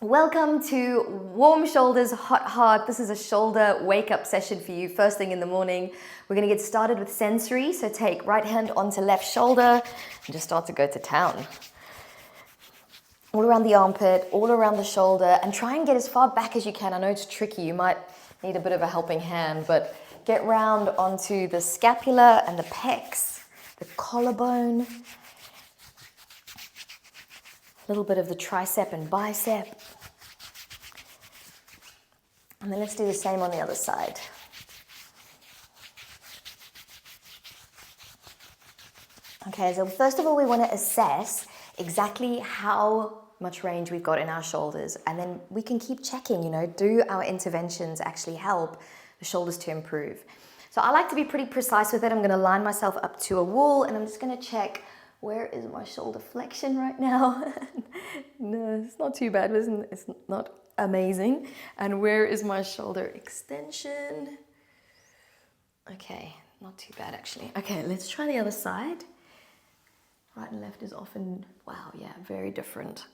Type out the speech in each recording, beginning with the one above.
Welcome to Warm Shoulders, Hot Heart. This is a shoulder wake-up session for you first thing in the morning. We're going to get started with sensory. So take right hand onto left shoulder and just start to go to town. All around the armpit, all around the shoulder, and try and get as far back as you can. I know it's tricky. You might need a bit of a helping hand, but get round onto the scapula and the pecs, the collarbone, a little bit of the tricep and bicep. And then let's do the same on the other side. Okay, so first of all, we want to assess exactly how much range we've got in our shoulders. And then we can keep checking, do our interventions actually help the shoulders to improve? So I like to be pretty precise with it. I'm going to line myself up to a wall and I'm just going to check, where is my shoulder flexion right now? No, it's not too bad, isn't it? It's not amazing. And where is my shoulder extension? Okay, not too bad actually. Okay, let's try the other side. Right and left is often, wow, yeah, very different.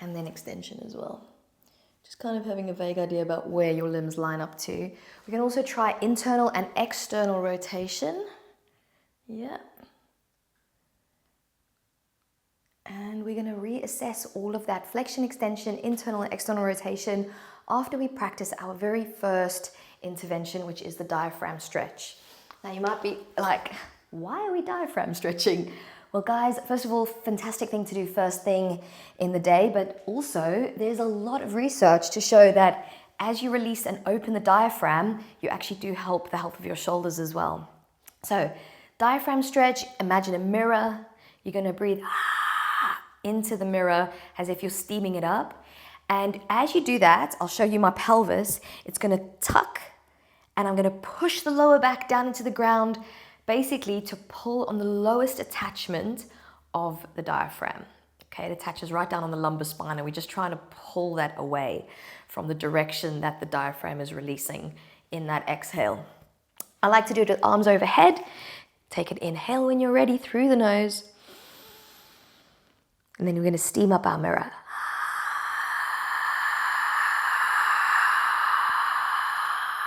And then extension as well. Just kind of having a vague idea about where your limbs line up to. We can also try internal and external rotation. Yeah. And we're going to reassess all of that flexion, extension, internal and external rotation after we practice our very first intervention, which is the diaphragm stretch. Now you might be like, why are we diaphragm stretching? Well guys, first of all, fantastic thing to do first thing in the day, but also there's a lot of research to show that as you release and open the diaphragm, you actually do help the health of your shoulders as well. So diaphragm stretch, imagine a mirror. You're going to breathe into the mirror as if you're steaming it up. And as you do that, I'll show you my pelvis. It's going to tuck and I'm going to push the lower back down into the ground, basically to pull on the lowest attachment of the diaphragm. Okay, it attaches right down on the lumbar spine and we're just trying to pull that away from the direction that the diaphragm is releasing in that exhale. I like to do it with arms overhead. Take an inhale when you're ready through the nose. And then we're going to steam up our mirror.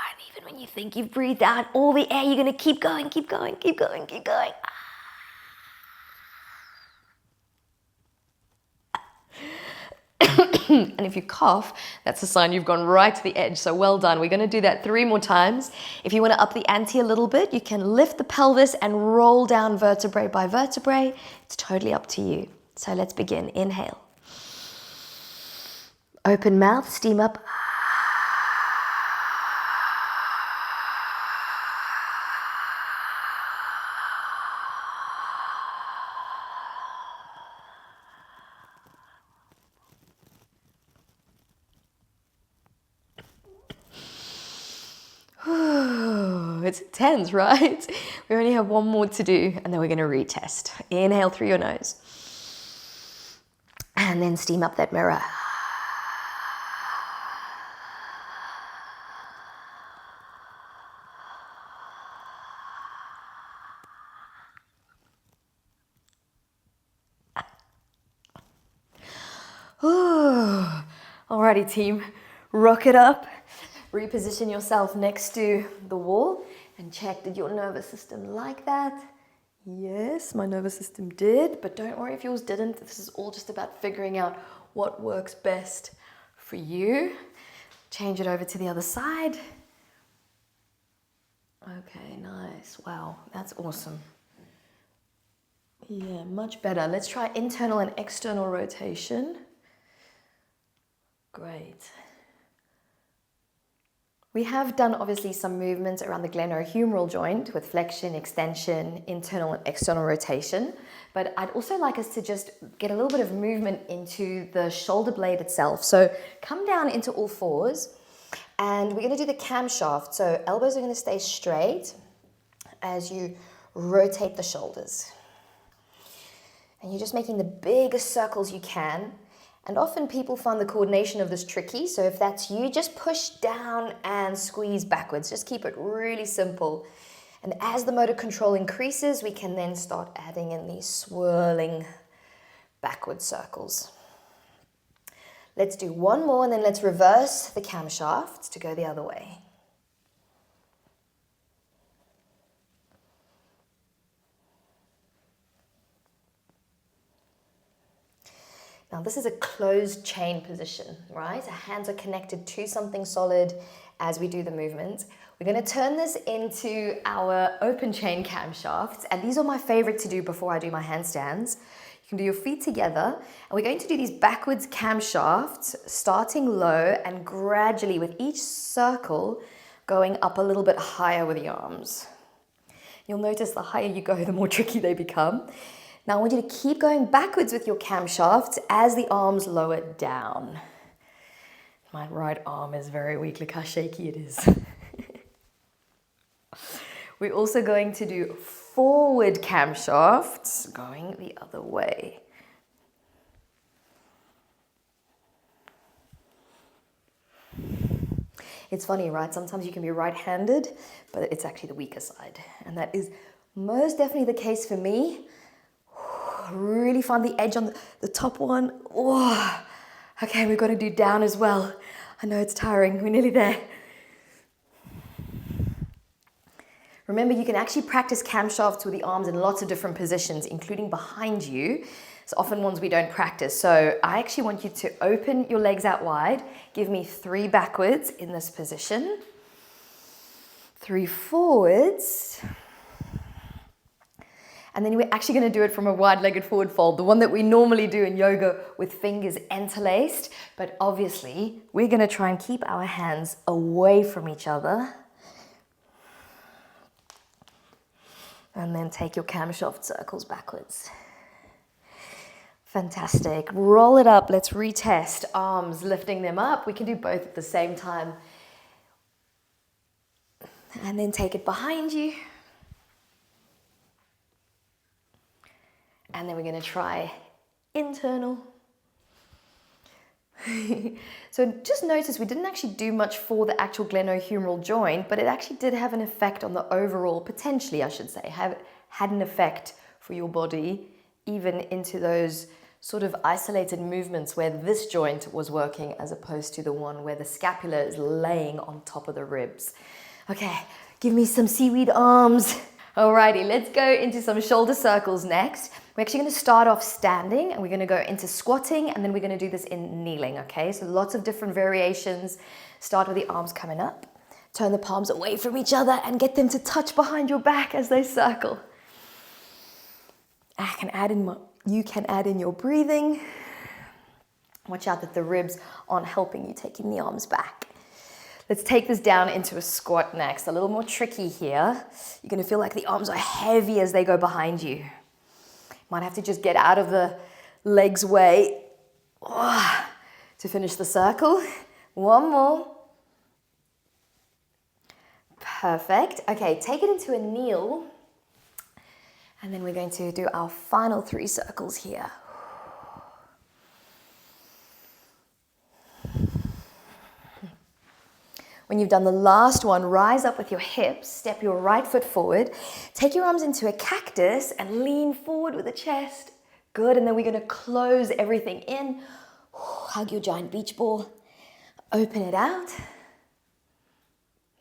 And even when you think you've breathed out all the air, you're going to keep going, keep going, keep going, keep going. And if you cough, that's a sign you've gone right to the edge. So well done. We're going to do that 3 more times. If you want to up the ante a little bit, you can lift the pelvis and roll down vertebrae by vertebrae. It's totally up to you. So let's begin. Inhale. Open mouth, steam up. It's intense, right? We only have 1 more to do and then we're going to retest. Inhale through your nose. And then steam up that mirror. Alrighty team, rock it up. Reposition yourself next to the wall and check, did your nervous system like that? Yes, my nervous system did, but don't worry if yours didn't. This is all just about figuring out what works best for you. Change it over to the other side. Okay, nice. Wow, that's awesome. Yeah, much better. Let's try internal and external rotation. Great. We have done obviously some movements around the glenohumeral joint with flexion, extension, internal and external rotation. But I'd also like us to just get a little bit of movement into the shoulder blade itself. So come down into all fours and we're going to do the camshaft. So elbows are going to stay straight as you rotate the shoulders. And you're just making the biggest circles you can. And often people find the coordination of this tricky. So if that's you, just push down and squeeze backwards. Just keep it really simple. And as the motor control increases, we can then start adding in these swirling backward circles. Let's do one more and then let's reverse the camshaft to go the other way. Now this is a closed chain position, right? Our hands are connected to something solid as we do the movement. We're going to turn this into our open chain camshafts, and these are my favorite to do before I do my handstands. You can do your feet together, and we're going to do these backwards camshafts, starting low and gradually with each circle going up a little bit higher with the arms. You'll notice the higher you go, the more tricky they become. Now I want you to keep going backwards with your camshafts as the arms lower down. My right arm is very weak, look how shaky it is. We're also going to do forward camshafts, going the other way. It's funny, right? Sometimes you can be right-handed, but it's actually the weaker side. And that is most definitely the case for me. Really find the edge on the top one. Oh, okay, we've got to do down as well. I know it's tiring, we're nearly there. Remember, you can actually practice camshafts with the arms in lots of different positions, including behind you. It's often ones we don't practice. So I actually want you to open your legs out wide. Give me 3 backwards in this position. 3 forwards. And then we're actually going to do it from a wide-legged forward fold, the one that we normally do in yoga with fingers interlaced. But obviously, we're going to try and keep our hands away from each other. And then take your camshaft circles backwards. Fantastic. Roll it up. Let's retest. Arms, lifting them up. We can do both at the same time. And then take it behind you. And then we're going to try internal. So just notice we didn't actually do much for the actual glenohumeral joint, but it actually did have an effect on the overall, potentially I should say, had an effect for your body, even into those sort of isolated movements where this joint was working as opposed to the one where the scapula is laying on top of the ribs. Okay, give me some seaweed arms. Alrighty, let's go into some shoulder circles next. We're actually going to start off standing and we're going to go into squatting and then we're going to do this in kneeling, okay? So lots of different variations. Start with the arms coming up. Turn the palms away from each other and get them to touch behind your back as they circle. You can add in your breathing. Watch out that the ribs aren't helping you taking the arms back. Let's take this down into a squat next. A little more tricky here. You're going to feel like the arms are heavy as they go behind you. Might have to just get out of the legs' way to finish the circle. One more. Perfect. Okay, take it into a kneel. And then we're going to do our final 3 circles here. When you've done the last one, rise up with your hips, step your right foot forward, take your arms into a cactus and lean forward with the chest. Good, and then we're going to close everything in. Hug your giant beach ball, open it out.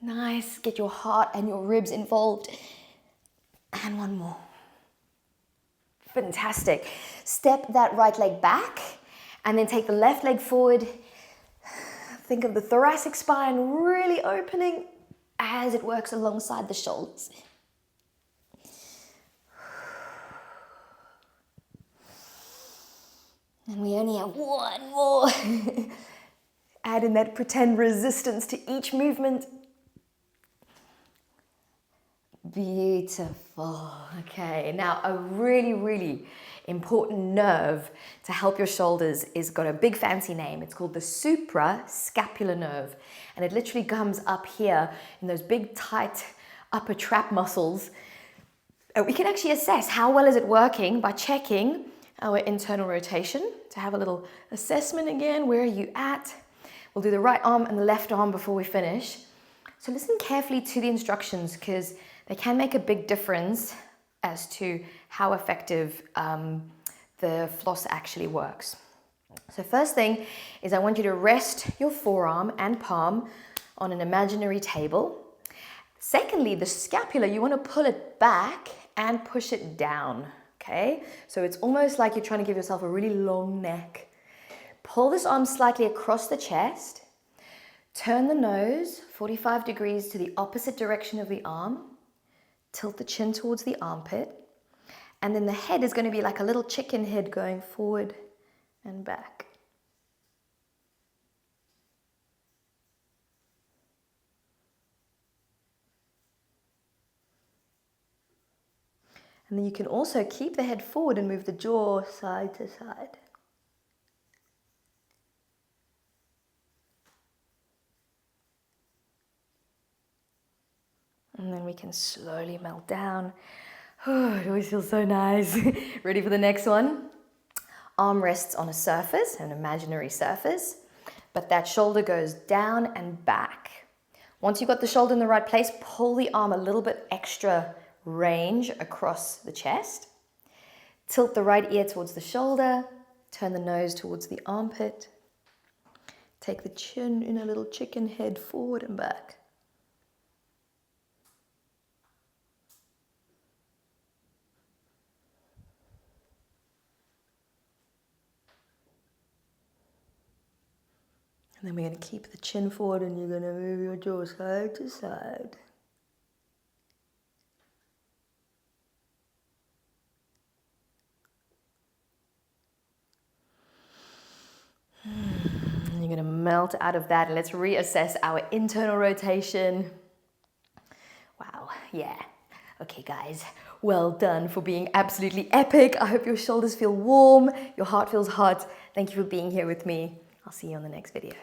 Nice, get your heart and your ribs involved. And one more. Fantastic. Step that right leg back and then take the left leg forward. Think of the thoracic spine really opening as it works alongside the shoulders. And we only have one more. Add in that pretend resistance to each movement. Beautiful. Okay, now a really, really important nerve to help your shoulders is got a big fancy name. It's called the suprascapular nerve. And it literally comes up here in those big, tight upper trap muscles. We can actually assess how well is it working by checking our internal rotation. To have a little assessment again, where are you at? We'll do the right arm and the left arm before we finish. So listen carefully to the instructions because they can make a big difference as to how effective the floss actually works. So first thing is I want you to rest your forearm and palm on an imaginary table. Secondly, the scapula, you want to pull it back and push it down, okay? So it's almost like you're trying to give yourself a really long neck. Pull this arm slightly across the chest. Turn the nose 45 degrees to the opposite direction of the arm. Tilt the chin towards the armpit. And then the head is going to be like a little chicken head going forward and back. And then you can also keep the head forward and move the jaw side to side. And then we can slowly melt down. Oh, it always feels so nice. Ready for the next one? Arm rests on a surface, an imaginary surface, but that shoulder goes down and back. Once you've got the shoulder in the right place, pull the arm a little bit extra range across the chest. Tilt the right ear towards the shoulder, turn the nose towards the armpit. Take the chin in a little chicken head forward and back. And then we're going to keep the chin forward and you're going to move your jaw side to side. And you're going to melt out of that. Let's reassess our internal rotation. Wow, yeah. Okay guys, well done for being absolutely epic. I hope your shoulders feel warm, your heart feels hot. Thank you for being here with me. I'll see you on the next video.